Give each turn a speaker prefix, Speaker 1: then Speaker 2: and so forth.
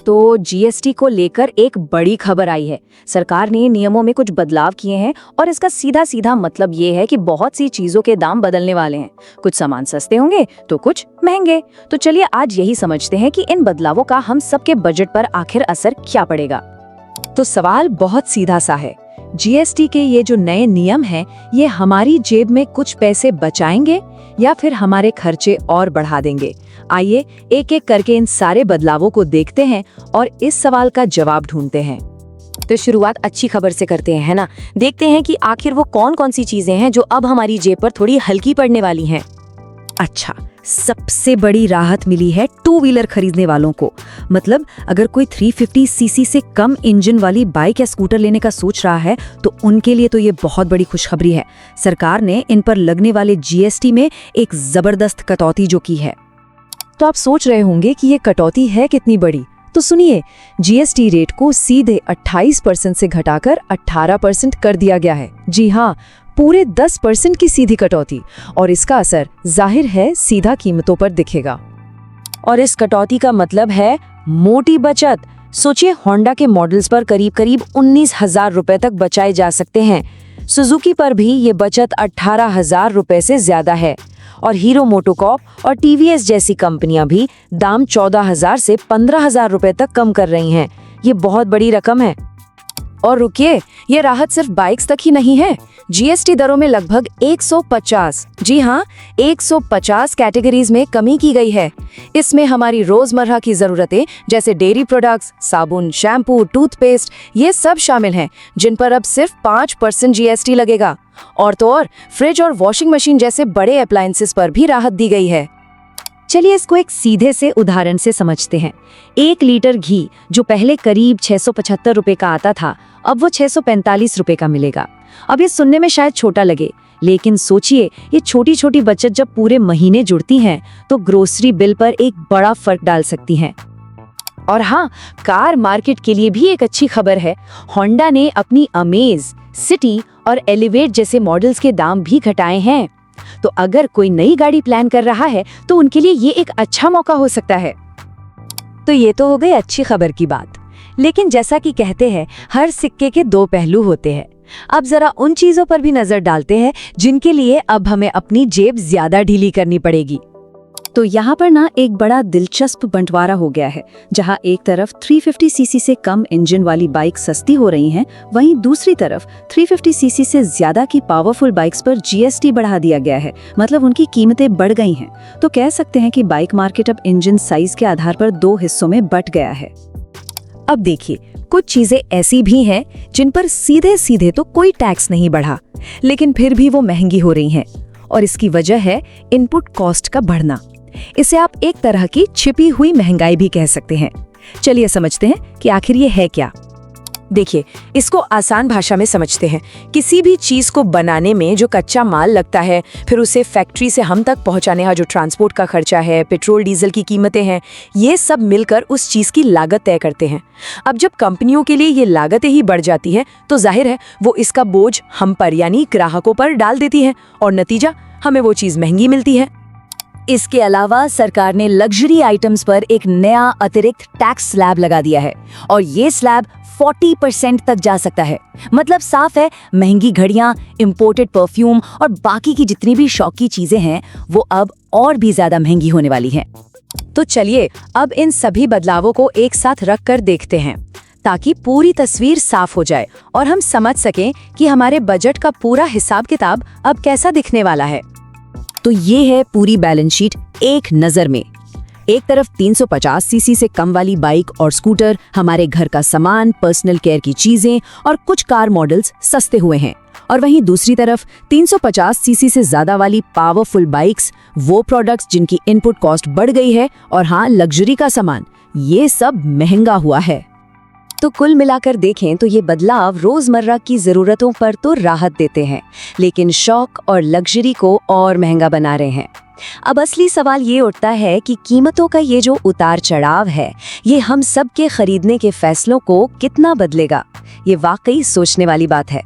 Speaker 1: तो जीएसटी को लेकर एक बड़ी खबर आई है। सरकार ने नियमों में कुछ बदलाव किए हैं और इसका सीधा सीधा मतलब ये है कि बहुत सी चीजों के दाम बदलने वाले हैं। कुछ सामान सस्ते होंगे तो कुछ महंगे। तो चलिए आज यही समझते हैं कि इन बदलावों का हम सबके बजट पर आखिर असर क्या पड़ेगा।
Speaker 2: तो सवाल बहुत सीधा सा है, जीएसटी के ये जो नए नियम हैं, ये हमारी जेब में कुछ पैसे बचाएंगे या फिर हमारे खर्चे और बढ़ा देंगे? आइए एक एक करके इन सारे बदलावों को देखते हैं और इस सवाल का जवाब ढूंढते हैं।
Speaker 1: तो शुरुआत अच्छी खबर से करते हैं, है ना? देखते हैं कि आखिर वो कौन कौन सी चीजें हैं जो अब हमारी जेब पर थोड़ी हल्की पड़ने वाली हैं।
Speaker 2: अच्छा, सबसे बड़ी राहत मिली है टू व्हीलर खरीदने वालों को। मतलब अगर कोई 350 सीसी से कम इंजन वाली बाइक या स्कूटर लेने का सोच रहा है तो उनके लिए तो ये बहुत बड़ी खुशखबरी है। सरकार ने इन पर लगने वाले जीएसटी में एक जबरदस्त कटौती जो की है। तो आप सोच रहे होंगे कि ये कटौती है कितनी बड़ी, तो सुनिए, जीएसटी रेट को सीधे 28% से घटाकर 18% कर दिया गया है। जी हाँ, पूरे 10% की सीधी कटौती, और इसका असर जाहिर है सीधा कीमतों पर दिखेगा।
Speaker 1: और इस कटौती का मतलब है मोटी बचत। सोचिए, होंडा के मॉडल्स पर करीब करीब 19,000 रुपए तक बचाए जा सकते हैं। सुजुकी पर भी ये बचत 18,000 रुपए से ज्यादा है। और हीरो मोटोकॉर्प और टीवीएस जैसी कंपनियां भी दाम 14,000 से 15,000 रुपए तक कम कर रही हैं। ये बहुत बड़ी रकम है। और रुकिए, ये राहत सिर्फ बाइक्स तक ही नहीं है। जीएसटी दरों में लगभग 150, जी हाँ, 150 कैटेगरीज में कमी की गई है। इसमें हमारी रोजमर्रा की जरूरतें जैसे डेयरी प्रोडक्ट्स, साबुन, शैम्पू, टूथपेस्ट, ये सब शामिल हैं, जिन पर अब सिर्फ 5% जीएसटी लगेगा। और तो और फ्रिज और वॉशिंग मशीन जैसे बड़े अप्लायंसेस पर भी राहत दी गई है।
Speaker 2: चलिए इसको एक सीधे से उदाहरण से समझते हैं। 1 लीटर घी जो पहले करीब 675 रुपए का आता था, अब वो 645 रुपए का मिलेगा। अब ये सुनने में शायद छोटा लगे, लेकिन सोचिए, ये छोटी छोटी बचत जब पूरे महीने जुड़ती हैं तो ग्रोसरी बिल पर एक बड़ा फर्क डाल सकती हैं।
Speaker 1: और हाँ, कार मार्केट के लिए भी एक अच्छी खबर है। होंडा ने अपनी अमेज, सिटी और एलिवेट जैसे मॉडल्स के दाम भी घटाए हैं। तो अगर कोई नई गाड़ी प्लान कर रहा है तो उनके लिए ये एक अच्छा मौका हो सकता है।
Speaker 2: तो ये तो हो गई अच्छी खबर की बात, लेकिन जैसा कि कहते हैं, हर सिक्के के 2 पहलू होते हैं। अब जरा उन चीजों पर भी नजर डालते हैं जिनके लिए अब हमें अपनी जेब ज्यादा ढीली करनी पड़ेगी। तो यहाँ पर ना एक बड़ा दिलचस्प बंटवारा हो गया है। जहाँ एक तरफ 350 सीसी से कम इंजन वाली बाइक सस्ती हो रही हैं, वहीं दूसरी तरफ 350 सीसी से ज्यादा की पावरफुल बाइक्स पर जीएसटी बढ़ा दिया गया है। मतलब उनकी कीमतें बढ़ गई हैं। तो कह सकते हैं कि बाइक मार्केट अब इंजन साइज के आधार पर 2 हिस्सों में बंट गया है। अब देखिए, कुछ चीजें ऐसी भी हैं जिन पर सीधे सीधे तो कोई टैक्स नहीं बढ़ा, लेकिन फिर भी वो महंगी हो रही हैं। और इसकी वजह है इनपुट कॉस्ट का बढ़ना। इसे आप एक तरह की छिपी हुई महंगाई भी कह सकते हैं। चलिए समझते हैं कि आखिर ये है क्या।
Speaker 1: देखिए, इसको आसान भाषा में समझते हैं। किसी भी चीज को बनाने में जो कच्चा माल लगता है, फिर उसे फैक्ट्री से हम तक पहुंचाने का जो ट्रांसपोर्ट का खर्चा है, पेट्रोल डीजल की कीमतें हैं, ये सब मिलकर उस चीज की लागत तय करते हैं। अब जब कंपनियों के लिए ये लागतें ही बढ़ जाती हैं, तो जाहिर है वो इसका बोझ हम पर यानी ग्राहकों पर डाल देती है, और नतीजा हमें वो चीज महंगी मिलती है।
Speaker 2: इसके अलावा सरकार ने लग्जरी आइटम्स पर एक नया अतिरिक्त टैक्स स्लैब लगा दिया है, और ये स्लैब 40% तक जा सकता है। मतलब साफ है, महंगी घड़ियां, इंपोर्टेड परफ्यूम और बाकी की जितनी भी शौकी चीजें हैं, वो अब और भी ज्यादा महंगी होने वाली हैं। तो चलिए अब इन सभी बदलावों को एक साथ रख कर देखते हैं, ताकि पूरी तस्वीर साफ हो जाए और हम समझ सकें कि हमारे बजट का पूरा हिसाब किताब अब कैसा दिखने वाला है। तो ये है पूरी बैलेंस शीट एक नजर में। एक तरफ 350 सीसी से कम वाली बाइक और स्कूटर, हमारे घर का सामान, पर्सनल केयर की चीजें और कुछ कार मॉडल्स सस्ते हुए हैं। और वहीं दूसरी तरफ 350 सीसी से ज्यादा वाली पावरफुल बाइक्स, वो प्रोडक्ट्स जिनकी इनपुट कॉस्ट बढ़ गई है, और हाँ, लग्जरी का सामान, ये सब महंगा हुआ है। तो कुल मिलाकर देखें तो ये बदलाव रोजमर्रा की जरूरतों पर तो राहत देते हैं, लेकिन शौक और लग्जरी को और महंगा बना रहे हैं। अब असली सवाल ये उठता है कि कीमतों का ये जो उतार चढ़ाव है, ये हम सब के खरीदने के फैसलों को कितना बदलेगा। ये वाकई सोचने वाली बात है।